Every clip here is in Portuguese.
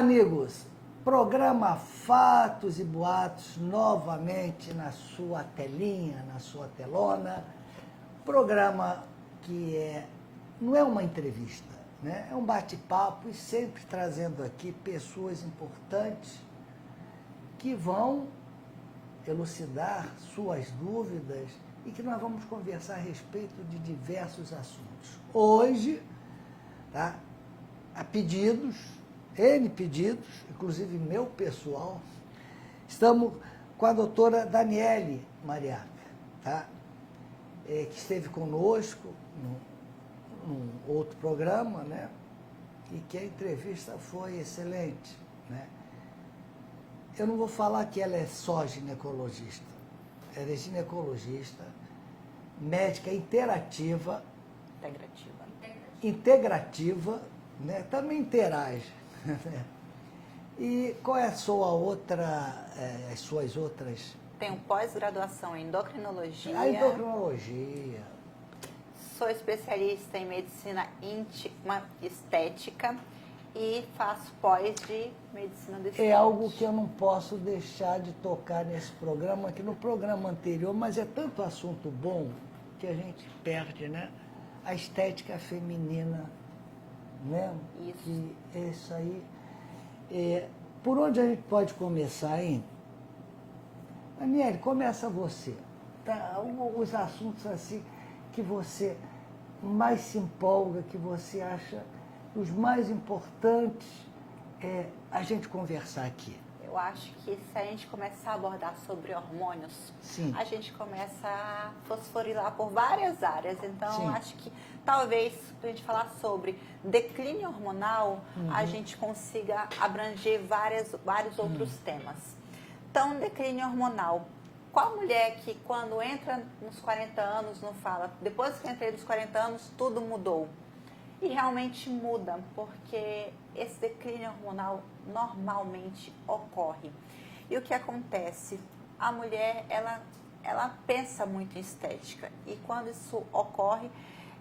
amigos, programa Fatos e Boatos novamente na sua telinha, na sua telona. Programa que não é uma entrevista, né? É um bate-papo e sempre trazendo aqui pessoas importantes que vão elucidar suas dúvidas e que nós vamos conversar a respeito de diversos assuntos. Hoje, tá? A pedidos, N pedidos, inclusive meu pessoal, estamos com a doutora Daniele Mariaca, tá? Que esteve conosco num outro programa, né? E que a entrevista foi excelente, né? Eu não vou falar que ela é só ginecologista, ela é ginecologista, médica integrativa, né? Também interage. E qual é a sua outra, as suas outras? Tenho pós-graduação em endocrinologia. A endocrinologia. Sou especialista em medicina íntima estética e faço pós de medicina do esporte. É algo que eu não posso deixar de tocar nesse programa, que no programa anterior, mas é tanto assunto bom que a gente perde, né? A estética feminina, né? Isso. Que é isso aí. Por onde a gente pode começar, hein? Daniele, começa você. Tá? Os assuntos assim que você mais se empolga, que você acha os mais importantes a gente conversar aqui. Eu acho que se a gente começar a abordar sobre hormônios, Sim. a gente começa a fosforilar por várias áreas. Então, Sim. acho que talvez, se a gente falar sobre declínio hormonal, a gente consiga abranger vários outros temas. Então, declínio hormonal. Qual mulher que quando entra nos 40 anos não fala, depois que eu entrei nos 40 anos, tudo mudou? E realmente muda, porque esse declínio hormonal normalmente ocorre. E o que acontece? A mulher, ela pensa muito em estética. E quando isso ocorre,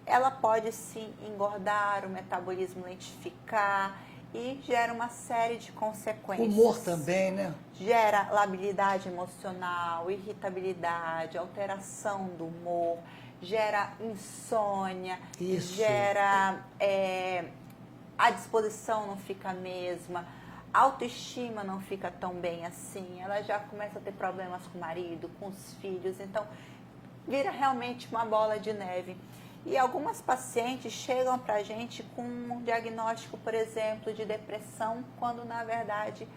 ela pode sim engordar, o metabolismo lentificar e gera uma série de consequências. Humor também, né? Gera labilidade emocional, irritabilidade, alteração do humor, gera insônia, Isso. gera a disposição não fica a mesma, a autoestima não fica tão bem assim, ela já começa a ter problemas com o marido, com os filhos, então vira realmente uma bola de neve. E algumas pacientes chegam para a gente com um diagnóstico, por exemplo, de depressão, quando na verdade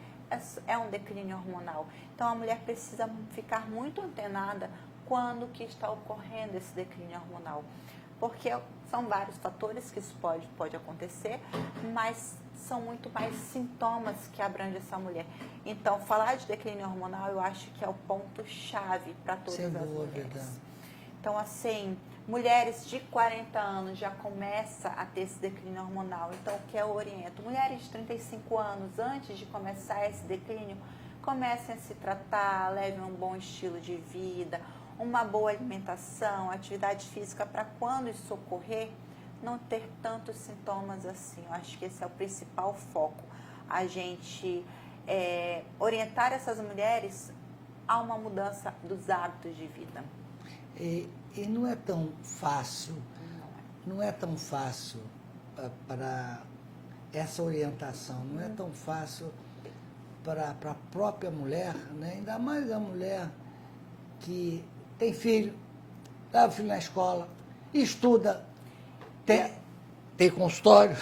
é um declínio hormonal. Então a mulher precisa ficar muito antenada quando que está ocorrendo esse declínio hormonal. Porque são vários fatores que isso pode acontecer, mas são muito mais sintomas que abrangem essa mulher. Então, falar de declínio hormonal eu acho que é o ponto-chave para todas as mulheres. Então, assim, mulheres de 40 anos já começam a ter esse declínio hormonal. Então, o que eu oriento? Mulheres de 35 anos, antes de começar esse declínio, comecem a se tratar, levem um bom estilo de vida, uma boa alimentação, atividade física, para quando isso ocorrer, não ter tantos sintomas assim. Eu acho que esse é o principal foco. A gente orientar essas mulheres a uma mudança dos hábitos de vida. E não é tão fácil, não é tão fácil para essa orientação, não é tão fácil para a própria mulher, né? Ainda mais a mulher que tem filho, leva o filho na escola, estuda, tem consultório,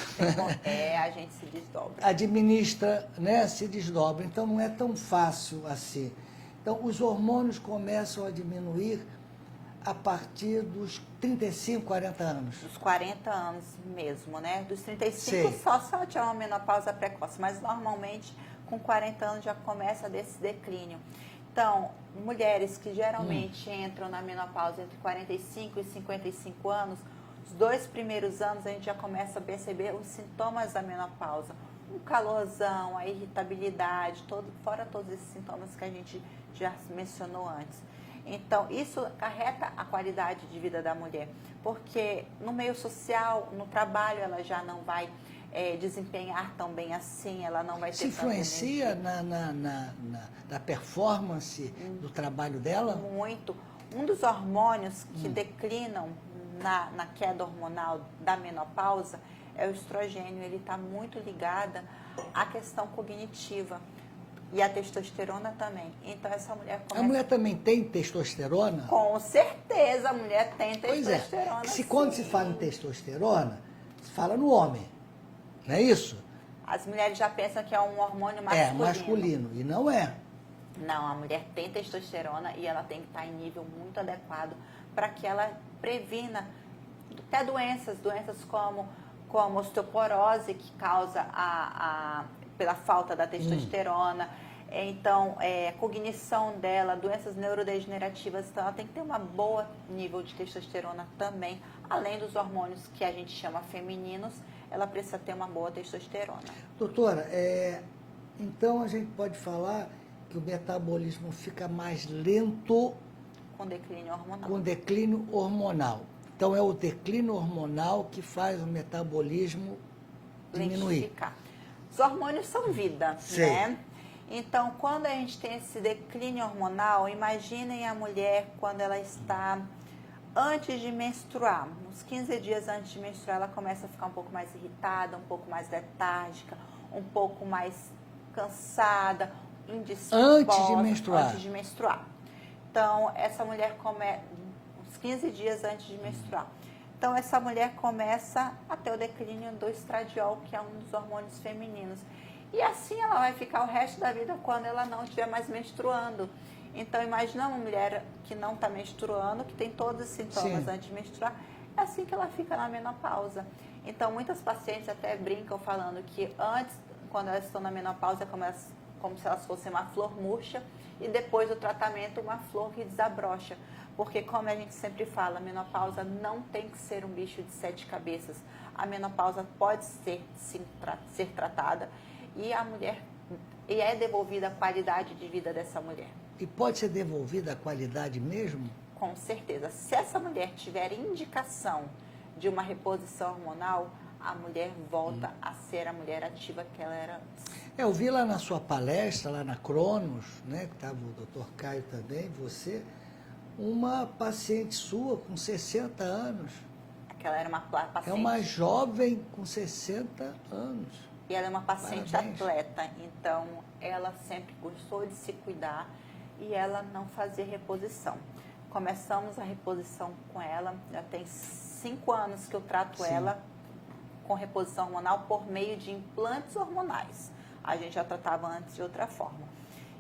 a gente se desdobra. Administra, né? Se desdobra, então não é tão fácil assim. Então os hormônios começam a diminuir a partir dos 35, 40 anos. Dos 40 anos mesmo, né? Dos 35 Sei. só tinha uma menopausa precoce, mas normalmente com 40 anos já começa desse declínio. Então, mulheres que geralmente entram na menopausa entre 45 e 55 anos, os 2 primeiros anos a gente já começa a perceber os sintomas da menopausa. O calorzão, a irritabilidade, fora todos esses sintomas que a gente já mencionou antes. Então, isso acarreta a qualidade de vida da mulher, porque no meio social, no trabalho, ela já não vai desempenhar tão bem assim, ela não vai ter Se influencia na performance do trabalho dela? Muito. Um dos hormônios que declinam na queda hormonal da menopausa é o estrogênio. Ele está muito ligado à questão cognitiva e à testosterona também. Então, essa mulher começa... A mulher também tem testosterona? Com certeza, a mulher tem Pois testosterona. é. Quando se fala em testosterona, se fala no homem, não é isso? As mulheres já pensam que é um hormônio masculino. É, masculino, e não é. Não, a mulher tem testosterona e ela tem que estar em nível muito adequado para que ela previna até doenças como osteoporose, que causa pela falta da testosterona. Então, cognição dela, doenças neurodegenerativas, então ela tem que ter um bom nível de testosterona também, além dos hormônios que a gente chama femininos, ela precisa ter uma boa testosterona. Doutora, então a gente pode falar que o metabolismo fica mais lento Com declínio hormonal. com declínio hormonal. Então é o declínio hormonal que faz o metabolismo diminuir. Lentificar. Os hormônios são vida, Sei. né? Então, quando a gente tem esse declínio hormonal, imaginem a mulher quando ela está antes de menstruar. Uns 15 dias antes de menstruar, ela começa a ficar um pouco mais irritada, um pouco mais letárgica, um pouco mais cansada, indisposta. Antes de menstruar. Antes de menstruar. Então, essa mulher começa uns 15 dias antes de menstruar. Então, essa mulher começa a ter o declínio do estradiol, que é um dos hormônios femininos. E assim ela vai ficar o resto da vida quando ela não estiver mais menstruando. Então, imagina uma mulher que não está menstruando, que tem todos os sintomas antes de menstruar, é assim que ela fica na menopausa. Então, muitas pacientes até brincam falando que antes, quando elas estão na menopausa, é como se elas fossem uma flor murcha, e depois do tratamento, uma flor que desabrocha. Porque, como a gente sempre fala, a menopausa não tem que ser um bicho de 7 cabeças. A menopausa pode ser, sim, ser tratada, e a mulher, e é devolvida a qualidade de vida dessa mulher. E pode ser devolvida a qualidade mesmo? Com certeza. Se essa mulher tiver indicação de uma reposição hormonal, a mulher volta a ser a mulher ativa que ela era antes. Eu vi lá na sua palestra, lá na Cronos, né, que estava o doutor Caio também, você, uma paciente sua com 60 anos. Aquela era uma paciente... É uma jovem com 60 anos. E ela é uma paciente Parabéns. atleta, então ela sempre gostou de se cuidar e ela não fazia reposição. Começamos a reposição com ela, já tem 5 anos que eu trato ela com reposição hormonal por meio de implantes hormonais. A gente já tratava antes de outra forma.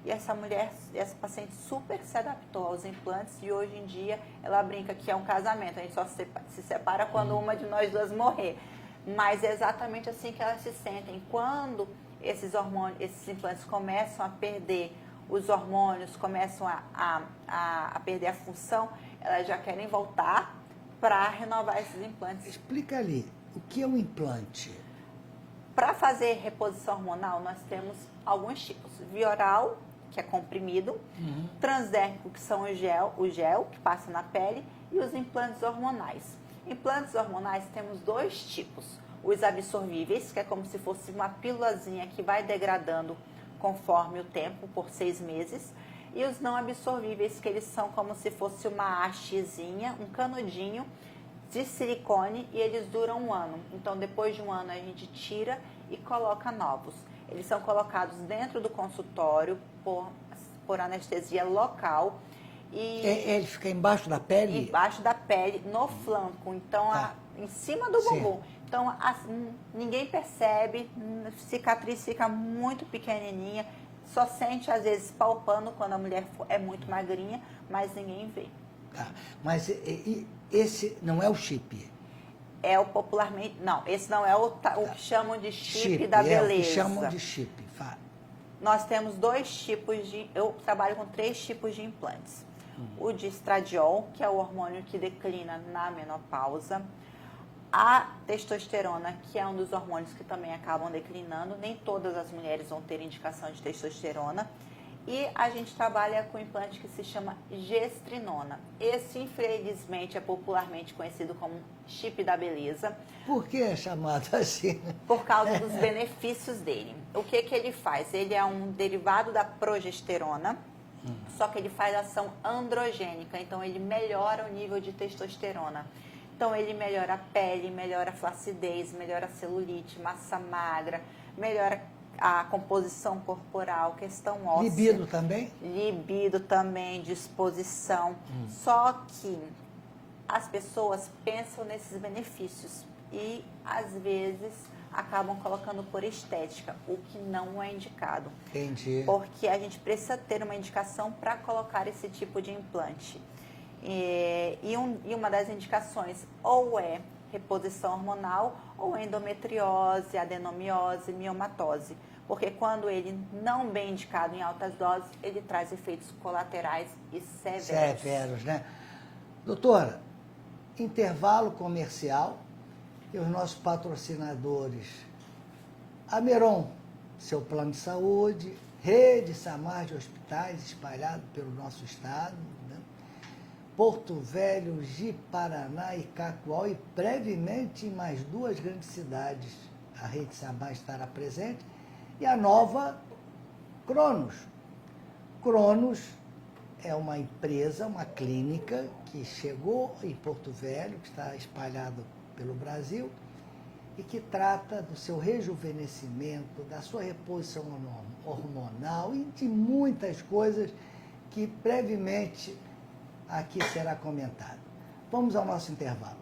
E essa mulher, essa paciente super se adaptou aos implantes e hoje em dia ela brinca que é um casamento. A gente só se separa quando uma de nós duas morrer. Mas é exatamente assim que elas se sentem. Quando esses hormônios, esses implantes começam a perder os hormônios, começam a perder a função, elas já querem voltar para renovar esses implantes. Explica ali, o que é um implante? Para fazer reposição hormonal, nós temos alguns tipos. Via oral, que é comprimido, transdérmico, que são o gel que passa na pele, e os implantes hormonais. Implantes hormonais temos 2 tipos. Os absorvíveis, que é como se fosse uma pílulazinha que vai degradando conforme o tempo, por 6 meses. E os não absorvíveis, que eles são como se fosse uma hastezinha, um canudinho de silicone, e eles duram 1 ano. Então, depois de 1 ano, a gente tira e coloca novos. Eles são colocados dentro do consultório por anestesia local. E Ele fica embaixo da pele? Embaixo da pele, no flanco. Então, em cima do bumbum. Então, ninguém percebe, a cicatriz fica muito pequenininha. Só sente, às vezes, palpando quando a mulher é muito magrinha, mas ninguém vê. Tá. Mas esse não é o chip? É o popularmente... Não, esse não é o que chamam de chip da É beleza. o que chamam de chip. Nós temos 2 tipos de... Eu trabalho com 3 tipos de implantes. O de estradiol, que é o hormônio que declina na menopausa. A testosterona, que é um dos hormônios que também acabam declinando. Nem todas as mulheres vão ter indicação de testosterona. E a gente trabalha com um implante que se chama gestrinona. Esse, infelizmente, é popularmente conhecido como chip da beleza. Por que é chamado assim? Por causa dos benefícios dele. O que ele faz? Ele é um derivado da progesterona, só que ele faz ação androgênica, então ele melhora o nível de testosterona. Então ele melhora a pele, melhora a flacidez, melhora a celulite, massa magra, melhora a composição corporal, questão óssea. Libido também? Libido também, disposição. Só que as pessoas pensam nesses benefícios e, às vezes, acabam colocando por estética, o que não é indicado. Entendi. Porque a gente precisa ter uma indicação para colocar esse tipo de implante. E uma das indicações ou é reposição hormonal ou endometriose, adenomiose, miomatose. Porque quando ele não bem indicado em altas doses, ele traz efeitos colaterais e severos. Severos, né? Doutora, intervalo comercial e os nossos patrocinadores. Ameron, seu plano de saúde, Rede Samar de hospitais espalhado pelo nosso estado, né? Porto Velho, Ji-Paraná e Cacoal e brevemente em mais 2 grandes cidades a Rede Samar estará presente. E a nova Cronos. Cronos é uma empresa, uma clínica que chegou em Porto Velho, que está espalhado pelo Brasil e que trata do seu rejuvenescimento, da sua reposição hormonal e de muitas coisas que brevemente aqui será comentado. Vamos ao nosso intervalo.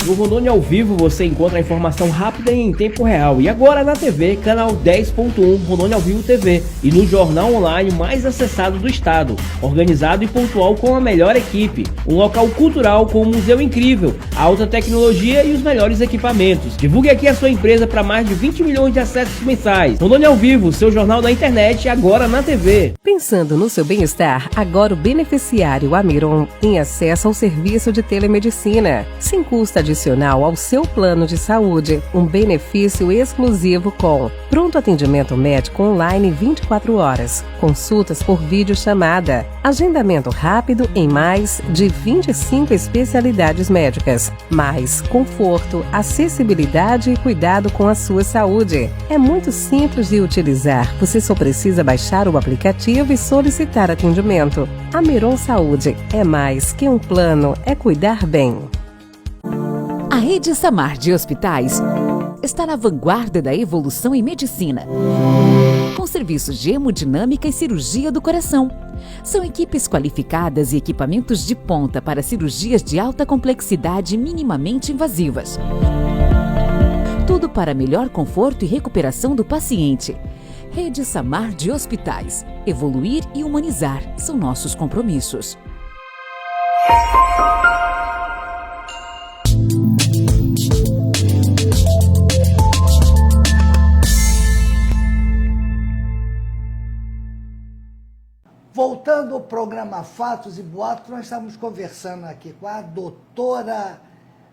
No Rondônia ao Vivo você encontra a informação rápida e em tempo real. E agora na TV, canal 10.1 Rondônia ao Vivo TV. E no jornal online mais acessado do estado. Organizado e pontual com a melhor equipe. Um local cultural com um museu incrível, alta tecnologia e os melhores equipamentos. Divulgue aqui a sua empresa para mais de 20 milhões de acessos mensais. Rondônia ao Vivo, seu jornal da internet, agora na TV. Pensando no seu bem-estar, agora o beneficiário Ameron tem acesso ao serviço de telemedicina, sem custo adicional ao seu plano de saúde, um benefício exclusivo com pronto atendimento médico online 24 horas, consultas por videochamada, agendamento rápido em mais de 25 especialidades médicas, mais conforto, acessibilidade e cuidado com a sua saúde. É muito simples de utilizar, você só precisa baixar o aplicativo e solicitar atendimento. Ameron Saúde é mais que um plano, é cuidar bem. A Rede Samar de Hospitais está na vanguarda da evolução em medicina, com serviços de hemodinâmica e cirurgia do coração. São equipes qualificadas e equipamentos de ponta para cirurgias de alta complexidade minimamente invasivas. Tudo para melhor conforto e recuperação do paciente. Rede Samar de Hospitais. Evoluir e humanizar são nossos compromissos. Voltando ao programa Fatos e Boatos, nós estamos conversando aqui com a doutora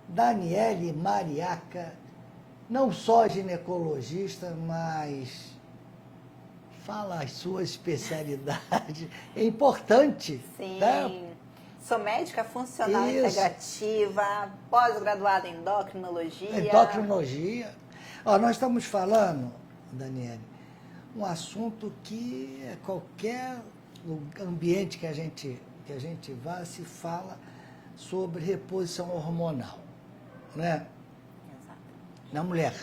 Daniele Mariaca, não só ginecologista, mas fala a sua especialidade. É importante. Sim. Né? Sou médica funcional Isso. integrativa, pós-graduada em endocrinologia. Endocrinologia. Ó, nós estamos falando, Daniele, um assunto que é qualquer ambiente que a gente vá, se fala sobre reposição hormonal, né? Exato. Na mulher,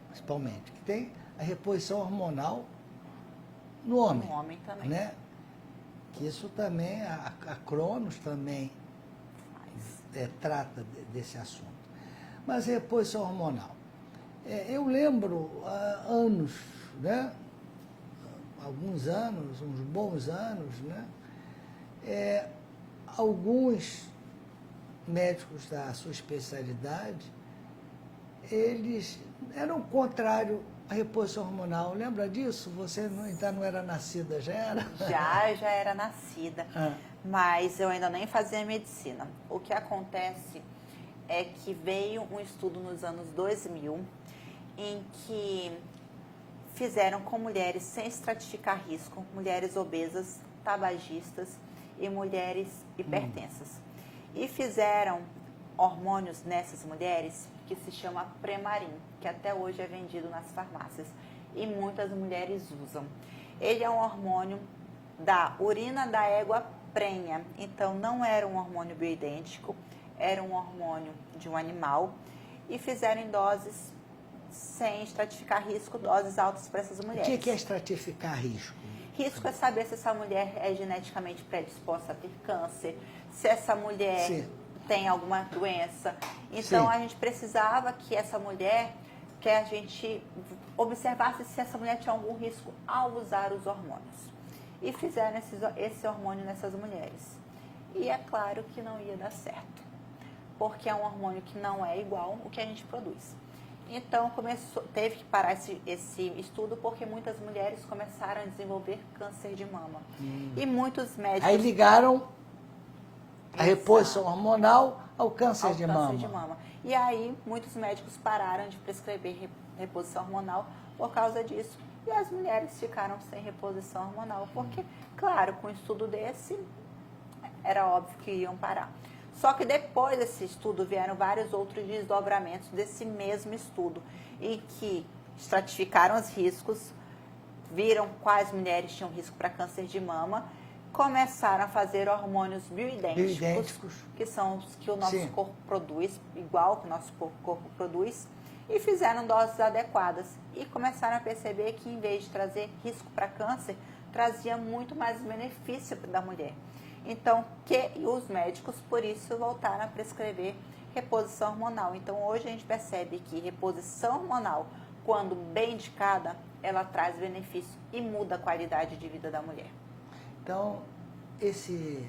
principalmente, que tem a reposição hormonal no homem. No homem também. Né? Que isso também, a Cronos também trata desse assunto. Mas reposição hormonal. Eu lembro há anos, né? Alguns anos, uns bons anos, né? Alguns médicos da sua especialidade, eles eram contrários à reposição hormonal. Lembra disso? Você ainda não era nascida, já era? Já era nascida, mas eu ainda nem fazia medicina. O que acontece é que veio um estudo nos anos 2000 em que fizeram com mulheres sem estratificar risco, mulheres obesas, tabagistas e mulheres hipertensas. E fizeram hormônios nessas mulheres que se chama Premarin, que até hoje é vendido nas farmácias e muitas mulheres usam. Ele é um hormônio da urina da égua prenha, então não era um hormônio bioidêntico, era um hormônio de um animal e fizeram em doses sem estratificar risco, doses altas para essas mulheres. O que é estratificar risco? Risco é saber se essa mulher é geneticamente predisposta a ter câncer, se essa mulher Sim. tem alguma doença. Então, Sim. a gente precisava que essa mulher, que a gente observasse se essa mulher tinha algum risco ao usar os hormônios. E fizeram esse hormônio nessas mulheres. E é claro que não ia dar certo, porque é um hormônio que não é igual ao que a gente produz. Então, teve que parar esse estudo porque muitas mulheres começaram a desenvolver câncer de mama. E muitos médicos... Aí ligaram a Exato. reposição hormonal ao câncer, ao de, câncer mama. de mama. E aí, muitos médicos pararam de prescrever reposição hormonal por causa disso. E as mulheres ficaram sem reposição hormonal, porque, claro, com um estudo desse, era óbvio que iam parar. Só que depois desse estudo vieram vários outros desdobramentos desse mesmo estudo, em que estratificaram os riscos, viram quais mulheres tinham risco para câncer de mama, começaram a fazer hormônios bioidênticos, que são os que o nosso Sim. corpo produz, igual que o nosso corpo produz, e fizeram doses adequadas. E começaram a perceber que, em vez de trazer risco para câncer, trazia muito mais benefício da mulher. Então, os médicos, por isso, voltaram a prescrever reposição hormonal. Então, hoje a gente percebe que reposição hormonal, quando bem indicada, ela traz benefício e muda a qualidade de vida da mulher. Então, esse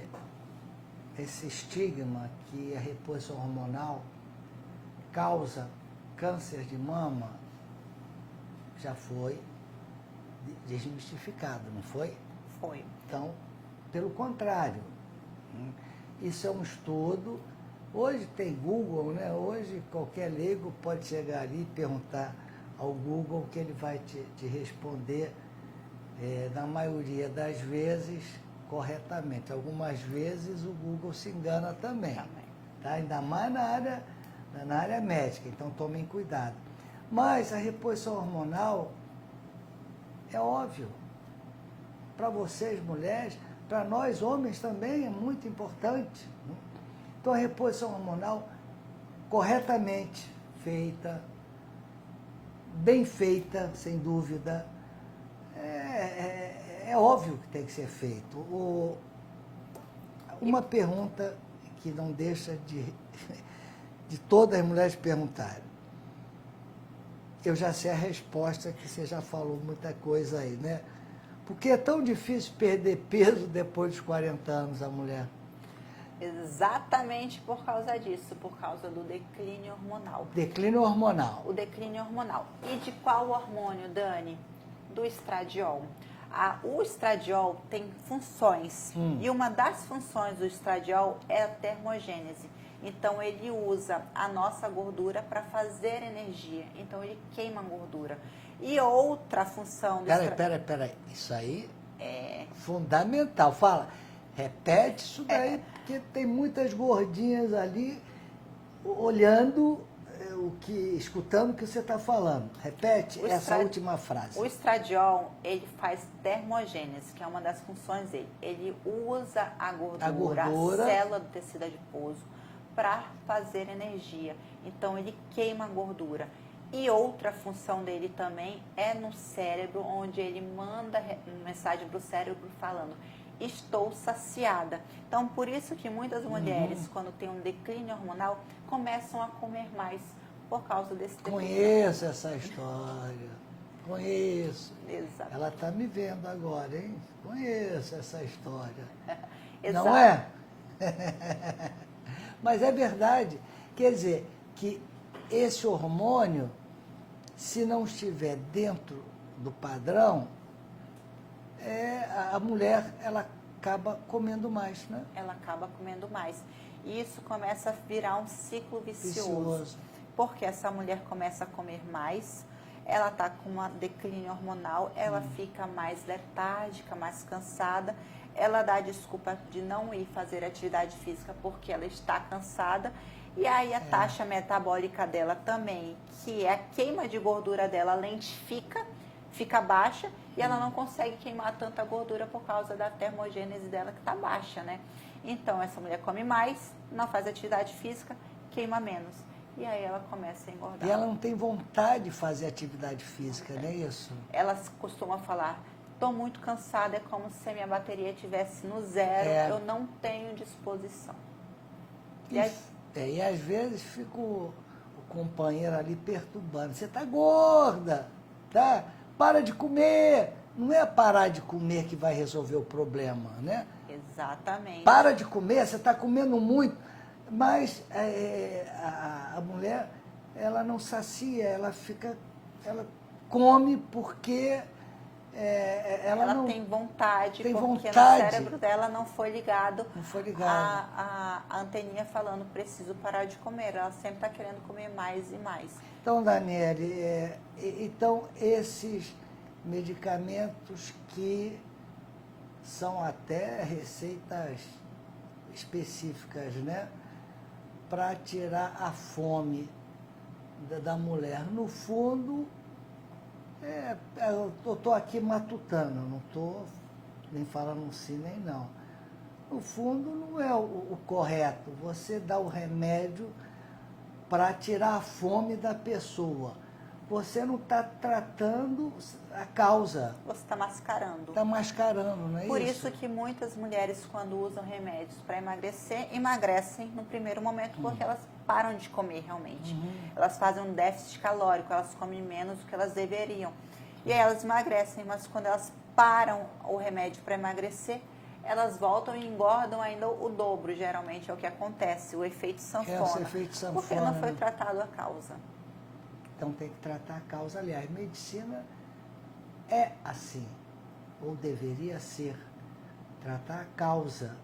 estigma que a reposição hormonal causa câncer de mama já foi desmistificado, não foi? Foi. Então, pelo contrário, isso é um estudo. Hoje tem Google, né? Hoje qualquer leigo pode chegar ali e perguntar ao Google que ele vai te responder, na maioria das vezes, corretamente. Algumas vezes o Google se engana também. Tá? Ainda mais na área médica, então tomem cuidado. Mas a reposição hormonal é óbvio. Para vocês, mulheres, para nós, homens, também é muito importante. Né? Então, a reposição hormonal corretamente feita, bem feita, sem dúvida, é óbvio que tem que ser feito. Uma pergunta que não deixa de todas as mulheres perguntarem. Eu já sei a resposta, que você já falou muita coisa aí, né? Por que é tão difícil perder peso depois dos 40 anos, a mulher? Exatamente por causa disso, por causa do declínio hormonal. Declínio hormonal. O declínio hormonal. E de qual hormônio, Dani? Do estradiol. O estradiol tem funções. E uma das funções do estradiol é a termogênese. Então, ele usa a nossa gordura para fazer energia. Então, ele queima a gordura. E outra função do estradiol... Peraí. Isso aí é fundamental. Fala, repete isso daí, porque tem muitas gordinhas ali olhando, escutando o que você está falando. Repete essa última frase. O estradiol, ele faz termogênese, que é uma das funções dele. Ele usa a gordura, a célula do tecido adiposo, para fazer energia. Então, ele queima a gordura. E outra função dele também é no cérebro, onde ele manda mensagem para o cérebro falando: estou saciada. Então, por isso que muitas mulheres, quando tem um declínio hormonal, começam a comer mais por causa desse declínio. Conheço essa história. Conheço. Exato. Ela está me vendo agora, hein? Conheço essa história. Exato. Não é? Mas é verdade. Quer dizer, que esse hormônio, se não estiver dentro do padrão, a mulher ela acaba comendo mais, né? Ela acaba comendo mais. E isso começa a virar um ciclo vicioso. Porque essa mulher começa a comer mais, ela está com uma declínio hormonal, ela fica mais letárgica, mais cansada, ela dá a desculpa de não ir fazer atividade física porque ela está cansada, e aí a taxa metabólica dela também, que é a queima de gordura dela, lentifica, fica baixa, e ela não consegue queimar tanta gordura por causa da termogênese dela que está baixa, né? Então, essa mulher come mais, não faz atividade física, queima menos. E aí ela começa a engordar. E ela não tem vontade de fazer atividade física, não é isso? Ela costuma falar, estou muito cansada, é como se a minha bateria estivesse no zero, eu não tenho disposição. E às vezes fica o companheiro ali perturbando. Você está gorda, tá? Para de comer. Não é parar de comer que vai resolver o problema, né? Exatamente. Para de comer, você está comendo muito. Mas a mulher, ela não sacia, ela come porque ela não tem vontade, tem porque vontade. no cérebro dela não foi ligado, a a anteninha falando, preciso parar de comer. Ela sempre está querendo comer mais e mais. Então, Daniele, então esses medicamentos que são até receitas específicas, né? Para tirar a fome da mulher. No fundo, eu estou aqui matutando, não estou nem falando sim nem não. No fundo, não é o correto você dar o remédio para tirar a fome da pessoa. Você não está tratando a causa. Você está mascarando. Está mascarando, não é isso? Por isso que muitas mulheres, quando usam remédios para emagrecer, emagrecem no primeiro momento, porque elas param de comer realmente. Elas fazem um déficit calórico, elas comem menos do que elas deveriam. E aí elas emagrecem, mas quando elas param o remédio para emagrecer, elas voltam e engordam ainda o dobro, geralmente é o que acontece, o efeito sanfona. Efeito sanfona. Porque não foi tratado a causa. Então tem que tratar a causa. Aliás, medicina é assim, ou deveria ser, tratar a causa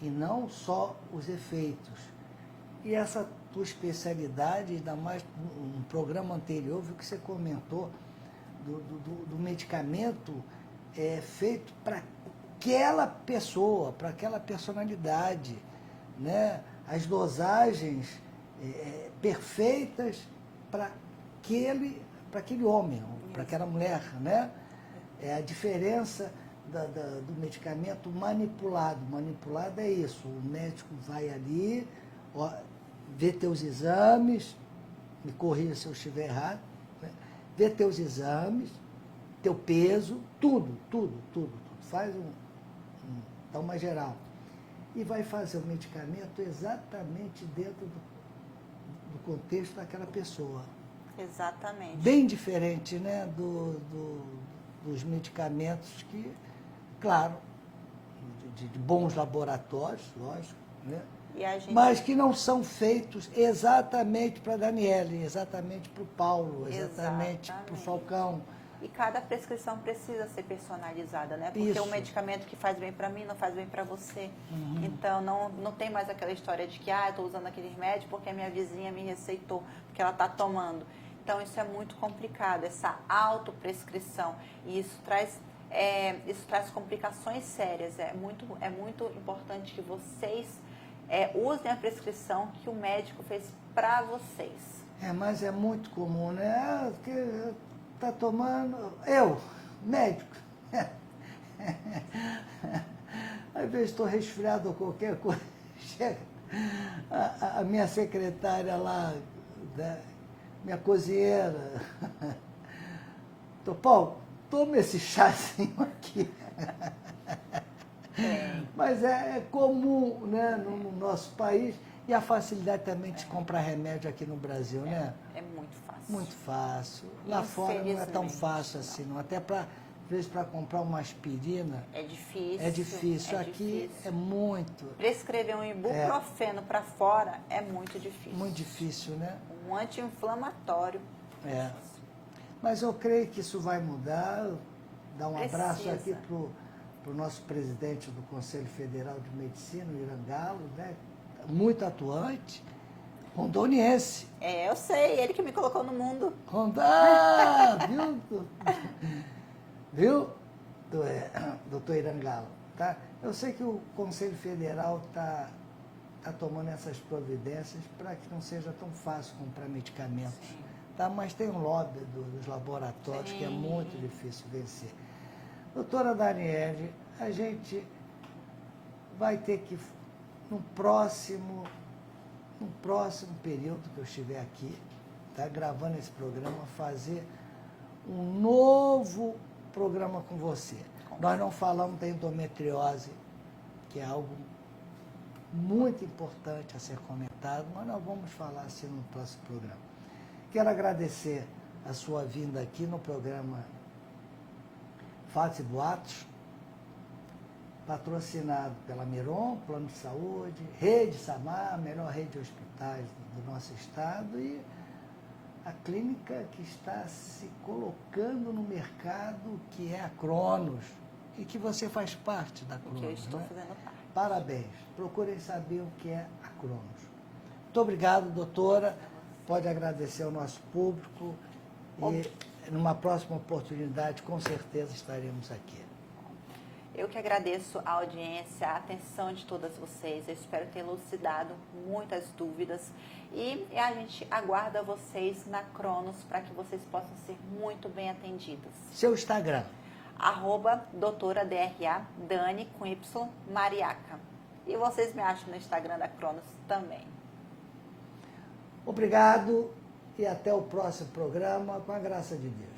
e não só os efeitos. E essa tua especialidade, ainda mais no programa anterior, viu que você comentou do medicamento feito para aquela pessoa, para aquela personalidade, né? As dosagens perfeitas para aquele homem, para aquela mulher, né? É a diferença do medicamento manipulado. Manipulado é isso, o médico vai ali, vê teus exames, me corrija se eu estiver errado, né? Vê teus exames, teu peso, tudo. Faz dá uma geral. E vai fazer o medicamento exatamente dentro do contexto daquela pessoa. Exatamente. Bem diferente, né, dos medicamentos que, claro, de bons laboratórios, lógico, né? Mas que não são feitos exatamente para a Daniele, exatamente para o Paulo, exatamente para o Falcão. E cada prescrição precisa ser personalizada, né? Porque o medicamento que faz bem para mim não faz bem para você. Então, não tem mais aquela história de que, eu estou usando aquele remédio porque a minha vizinha me receitou, porque ela está tomando. Então, isso é muito complicado, essa autoprescrição. E isso traz complicações sérias. É muito importante que vocês usem a prescrição que o médico fez para vocês. Mas é muito comum, né? Porque tá tomando... médico. Às vezes estou resfriado ou qualquer coisa. Chega a minha secretária lá, minha cozinheira. Paulo, toma esse chazinho aqui. Mas é comum, né, no nosso país. E a facilidade também de comprar remédio aqui no Brasil, né? É muito fácil. Muito fácil. Lá fora não é tão fácil assim, não. Até às vezes para comprar uma aspirina. É difícil. É difícil. Aqui é muito. Prescrever um ibuprofeno para fora é muito difícil. Muito difícil, né? Um anti-inflamatório. Mas eu creio que isso vai mudar. Dar um abraço aqui para o nosso presidente do Conselho Federal de Medicina, o Irã Galo, né? muito atuante, rondoniense. Eu sei, ele que me colocou no mundo. Viu? Viu, doutor Irangalo? Tá? Eu sei que o Conselho Federal está tomando essas providências para que não seja tão fácil comprar medicamentos. Tá? Mas tem um lobby dos laboratórios que é muito difícil vencer. Doutora Daniele, a gente vai ter que, no próximo período que eu estiver aqui, tá, gravando esse programa, fazer um novo programa com você. Nós não falamos da endometriose, que é algo muito importante a ser comentado, mas nós vamos falar assim no próximo programa. Quero agradecer a sua vinda aqui no programa Fatos e Boatos, patrocinado pela Miron, Plano de Saúde, Rede Samar, a melhor rede de hospitais do nosso estado, e a clínica que está se colocando no mercado, que é a Cronos, e que você faz parte da Cronos. Que eu estou né? fazendo parte. Parabéns. Procurem saber o que é a Cronos. Muito obrigado, doutora. Pode agradecer ao nosso público e numa próxima oportunidade, com certeza, estaremos aqui. Eu que agradeço a audiência, a atenção de todas vocês. Eu espero ter elucidado muitas dúvidas. E a gente aguarda vocês na Cronos para que vocês possam ser muito bem atendidas. Seu Instagram? @doutora DRA, Dani, com Y, Mariaca. E vocês me acham no Instagram da Cronos também. Obrigado e até o próximo programa, com a graça de Deus.